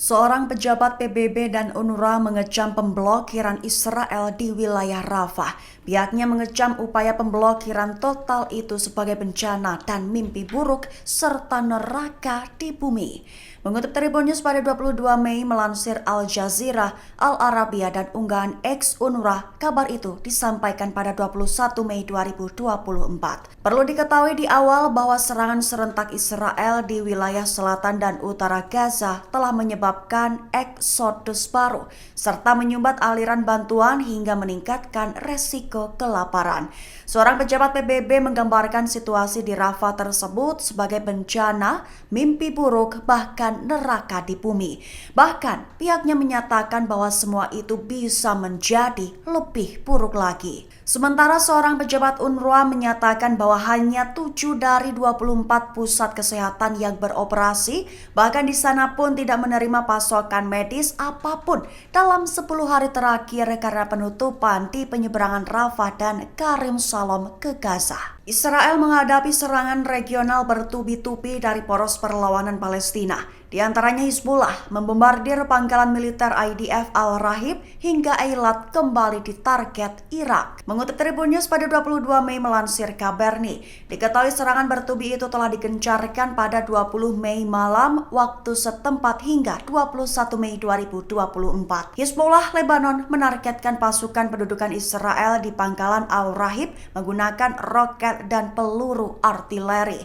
Seorang pejabat PBB dan UNRWA mengecam pemblokiran Israel di wilayah Rafah. Pihaknya mengecam upaya pemblokiran total itu sebagai bencana dan mimpi buruk serta neraka di bumi. Mengutip Tribun News pada 22 Mei melansir Al Jazeera, Al Arabiya dan unggahan ex-UNRWA, kabar itu disampaikan pada 21 Mei 2024. Perlu diketahui di awal bahwa serangan serentak Israel di wilayah selatan dan utara Gaza telah menyebabkan eksodus baru, serta menyumbat aliran bantuan hingga meningkatkan resiko kelaparan. Seorang pejabat PBB menggambarkan situasi di Rafah tersebut sebagai bencana, mimpi buruk, bahkan neraka di bumi. Bahkan pihaknya menyatakan bahwa semua itu bisa menjadi lebih buruk lagi. Sementara seorang pejabat UNRWA menyatakan bahwa hanya 7 dari 24 pusat kesehatan yang beroperasi, bahkan di sana pun tidak menerima pasokan medis apapun dalam 10 hari terakhir karena penutupan di penyeberangan Rafah dan Karim Shalom ke Gaza. Israel menghadapi serangan regional bertubi-tubi dari poros perlawanan Palestina. Di antaranya Hizbullah membombardir pangkalan militer IDF Al-Rahib hingga Eilat kembali ditarget Irak. Mengutip Tribun News pada 22 Mei melansir Kabarni, diketahui serangan bertubi itu telah digencarkan pada 20 Mei malam waktu setempat hingga 21 Mei 2024. Hizbullah Lebanon menargetkan pasukan pendudukan Israel di pangkalan Al-Rahib menggunakan roket dan peluru artileri.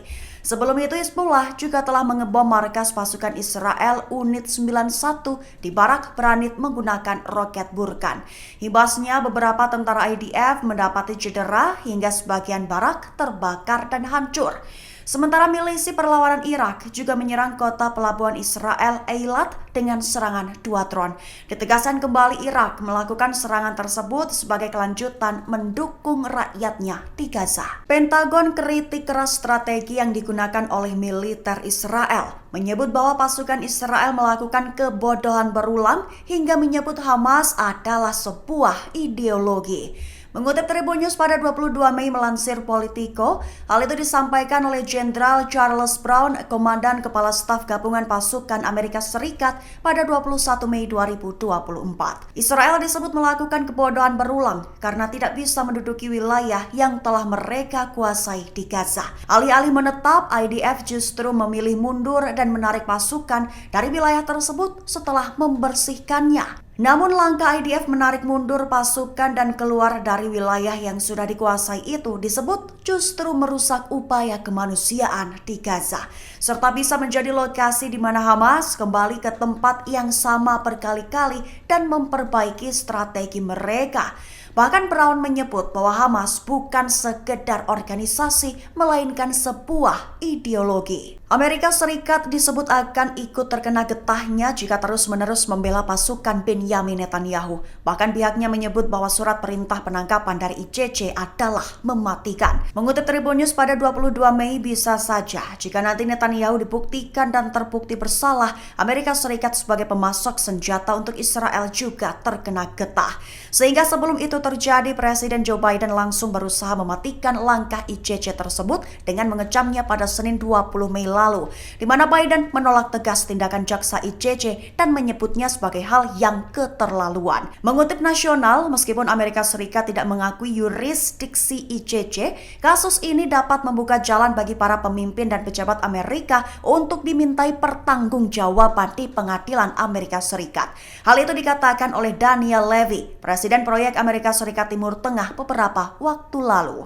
Sebelum itu Hizbullah juga telah mengebom markas pasukan Israel Unit 91 di Barak Branit menggunakan roket Burkan. Imbasnya beberapa tentara IDF mendapati cedera hingga sebagian barak terbakar dan hancur. Sementara milisi perlawanan Irak juga menyerang kota pelabuhan Israel Eilat dengan serangan 2 drone. Ditegaskan kembali Irak melakukan serangan tersebut sebagai kelanjutan mendukung rakyatnya di Gaza. Pentagon kritik keras strategi yang digunakan oleh militer Israel, menyebut bahwa pasukan Israel melakukan kebodohan berulang hingga menyebut Hamas adalah sebuah ideologi. Mengutip Tribun News pada 22 Mei melansir Politico, hal itu disampaikan oleh Jenderal Charles Brown, Komandan Kepala Staf Gabungan Pasukan Amerika Serikat pada 21 Mei 2024. Israel disebut melakukan kebodohan berulang karena tidak bisa menduduki wilayah yang telah mereka kuasai di Gaza. Alih-alih menetap, IDF justru memilih mundur dan menarik pasukan dari wilayah tersebut setelah membersihkannya. Namun langkah IDF menarik mundur pasukan dan keluar dari wilayah yang sudah dikuasai itu disebut justru merusak upaya kemanusiaan di Gaza, serta bisa menjadi lokasi di mana Hamas kembali ke tempat yang sama berkali-kali dan memperbaiki strategi mereka. Bahkan Brown menyebut bahwa Hamas bukan sekedar organisasi, melainkan sebuah ideologi. Amerika Serikat disebut akan ikut terkena getahnya jika terus-menerus membela pasukan Benyamin Netanyahu. Bahkan pihaknya menyebut bahwa surat perintah penangkapan dari ICC adalah mematikan. Mengutip Tribun News pada 22 Mei, bisa saja jika nanti Netanyahu dibuktikan dan terbukti bersalah, Amerika Serikat sebagai pemasok senjata untuk Israel juga terkena getah. Sehingga sebelum itu terjadi, Presiden Joe Biden langsung berusaha mematikan langkah ICC tersebut dengan mengecamnya pada Senin 20 Mei lalu, di mana Biden menolak tegas tindakan jaksa ICC dan menyebutnya sebagai hal yang keterlaluan. Mengutip Nasional, meskipun Amerika Serikat tidak mengakui yurisdiksi ICC, kasus ini dapat membuka jalan bagi para pemimpin dan pejabat Amerika untuk dimintai pertanggungjawaban di pengadilan Amerika Serikat. Hal itu dikatakan oleh Daniel Levy, Presiden Proyek Amerika Serikat Timur Tengah beberapa waktu lalu.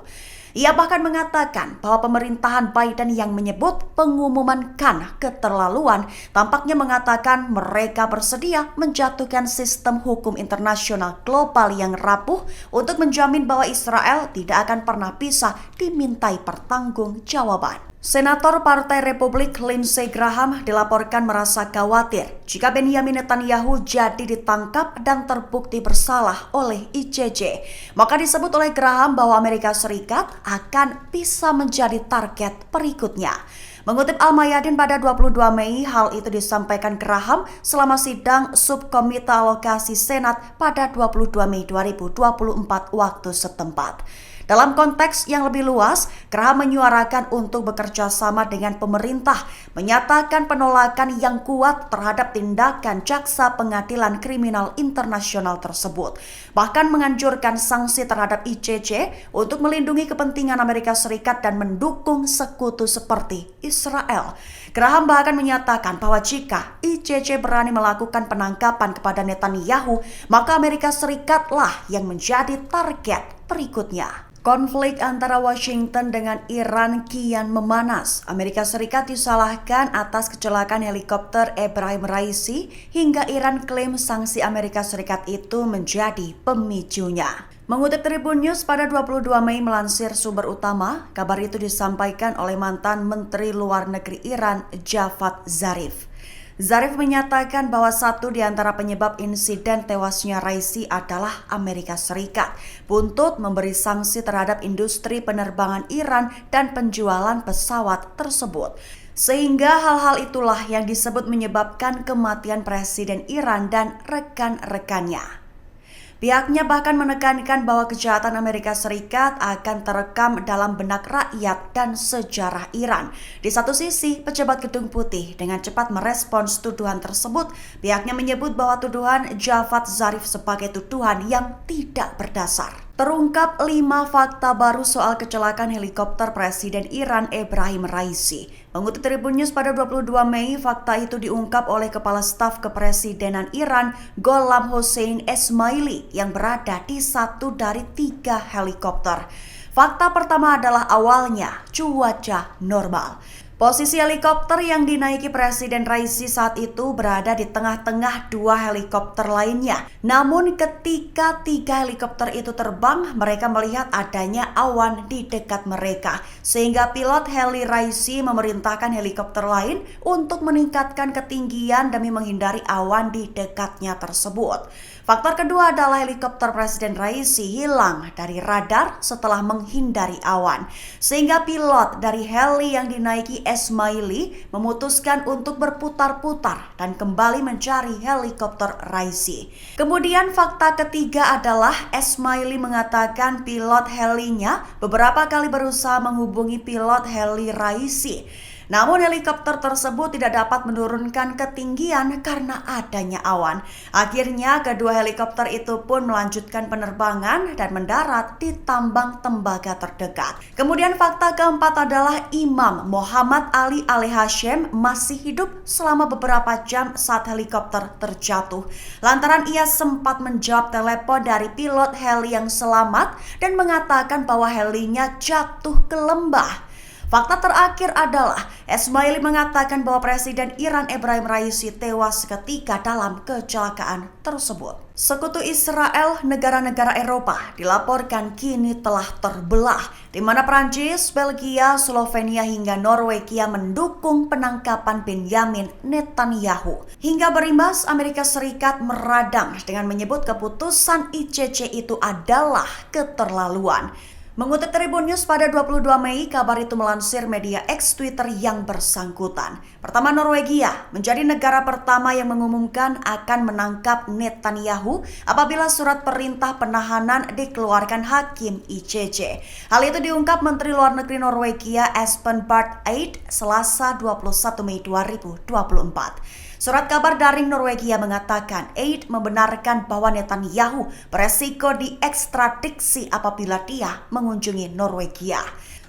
Ia bahkan mengatakan bahwa pemerintahan Biden yang menyebut pengumuman Khan keterlaluan tampaknya mengatakan mereka bersedia menjatuhkan sistem hukum internasional global yang rapuh untuk menjamin bahwa Israel tidak akan pernah bisa dimintai pertanggungjawaban. Senator Partai Republik Lindsey Graham dilaporkan merasa khawatir jika Benyamin Netanyahu jadi ditangkap dan terbukti bersalah oleh ICC. Maka disebut oleh Graham bahwa Amerika Serikat akan bisa menjadi target berikutnya. Mengutip Al-Mayadin pada 22 Mei, hal itu disampaikan Graham selama sidang Subkomite Alokasi Senat pada 22 Mei 2024 waktu setempat. Dalam konteks yang lebih luas, Graham menyuarakan untuk bekerja sama dengan pemerintah, menyatakan penolakan yang kuat terhadap tindakan Jaksa Pengadilan Kriminal Internasional tersebut. Bahkan menganjurkan sanksi terhadap ICC untuk melindungi kepentingan Amerika Serikat dan mendukung sekutu seperti Israel. Graham bahkan menyatakan bahwa jika ICC berani melakukan penangkapan kepada Netanyahu, maka Amerika Serikatlah yang menjadi target berikutnya. Konflik antara Washington dengan Iran kian memanas. Amerika Serikat disalahkan atas kecelakaan helikopter Ebrahim Raisi hingga Iran klaim sanksi Amerika Serikat itu menjadi pemicunya. Mengutip Tribun News pada 22 Mei melansir sumber utama, kabar itu disampaikan oleh mantan Menteri Luar Negeri Iran Javad Zarif. Zarif menyatakan bahwa satu di antara penyebab insiden tewasnya Raisi adalah Amerika Serikat, buntut memberi sanksi terhadap industri penerbangan Iran dan penjualan pesawat tersebut. Sehingga hal-hal itulah yang disebut menyebabkan kematian Presiden Iran dan rekan-rekannya. Pihaknya bahkan menekankan bahwa kejahatan Amerika Serikat akan terekam dalam benak rakyat dan sejarah Iran. Di satu sisi, pejabat Gedung Putih dengan cepat merespons tuduhan tersebut. Pihaknya menyebut bahwa tuduhan Javad Zarif sebagai tuduhan yang tidak berdasar. Terungkap 5 fakta baru soal kecelakaan helikopter Presiden Iran Ebrahim Raisi. Mengutip Tribun News pada 22 Mei, fakta itu diungkap oleh Kepala Staf Kepresidenan Iran Gholam Hossein Esmaili yang berada di satu dari 3 helikopter. Fakta pertama adalah awalnya cuaca normal. Posisi helikopter yang dinaiki Presiden Raisi saat itu berada di tengah-tengah 2 helikopter lainnya. Namun ketika 3 helikopter itu terbang, mereka melihat adanya awan di dekat mereka. Sehingga pilot heli Raisi memerintahkan helikopter lain untuk meningkatkan ketinggian demi menghindari awan di dekatnya tersebut. Faktor kedua adalah helikopter Presiden Raisi hilang dari radar setelah menghindari awan. Sehingga pilot dari heli yang dinaiki Esmaili memutuskan untuk berputar-putar dan kembali mencari helikopter Raisi. Kemudian fakta ketiga adalah Esmaili mengatakan pilot helinya beberapa kali berusaha menghubungi pilot heli Raisi. Namun helikopter tersebut tidak dapat menurunkan ketinggian karena adanya awan. Akhirnya kedua helikopter itu pun melanjutkan penerbangan dan mendarat di tambang tembaga terdekat. Kemudian fakta keempat adalah Imam Muhammad Ali Al-Hashim masih hidup selama beberapa jam saat helikopter terjatuh. Lantaran ia sempat menjawab telepon dari pilot heli yang selamat dan mengatakan bahwa helinya jatuh ke lembah. Fakta terakhir adalah Esmaili mengatakan bahwa Presiden Iran Ebrahim Raisi tewas seketika dalam kecelakaan tersebut. Sekutu Israel, negara-negara Eropa dilaporkan kini telah terbelah, di mana Prancis, Belgia, Slovenia hingga Norwegia mendukung penangkapan Benjamin Netanyahu. Hingga berimbas Amerika Serikat meradang dengan menyebut keputusan ICC itu adalah keterlaluan. Mengutip Tribun News pada 22 Mei, kabar itu melansir media X Twitter yang bersangkutan. Pertama, Norwegia menjadi negara pertama yang mengumumkan akan menangkap Netanyahu apabila surat perintah penahanan dikeluarkan hakim ICC. Hal itu diungkap Menteri Luar Negeri Norwegia Espen Barth Eide Selasa 21 Mei 2024. Surat kabar daring Norwegia mengatakan Eide membenarkan bahwa Netanyahu beresiko diekstradisi apabila dia mengunjungi Norwegia.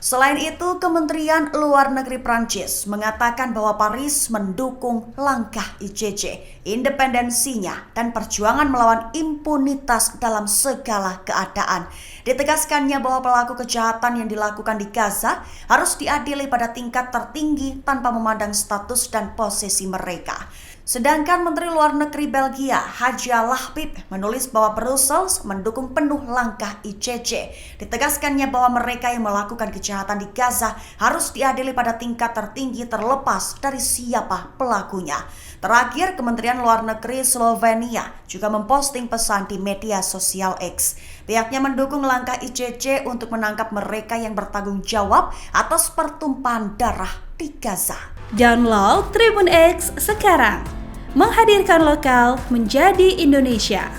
Selain itu, Kementerian Luar Negeri Prancis mengatakan bahwa Paris mendukung langkah ICC, independensinya, dan perjuangan melawan impunitas dalam segala keadaan. Ditegaskannya bahwa pelaku kejahatan yang dilakukan di Gaza harus diadili pada tingkat tertinggi tanpa memandang status dan posisi mereka. Sedangkan Menteri Luar Negeri Belgia, Hadja Lahbib, menulis bahwa Brussels mendukung penuh langkah ICC. Ditegaskannya bahwa mereka yang melakukan kejahatan di Gaza harus diadili pada tingkat tertinggi terlepas dari siapa pelakunya. Terakhir, Kementerian Luar Negeri Slovenia juga memposting pesan di media sosial X. Pihaknya mendukung langkah ICC untuk menangkap mereka yang bertanggung jawab atas pertumpahan darah di Gaza. Download Tribun X sekarang, menghadirkan lokal menjadi Indonesia.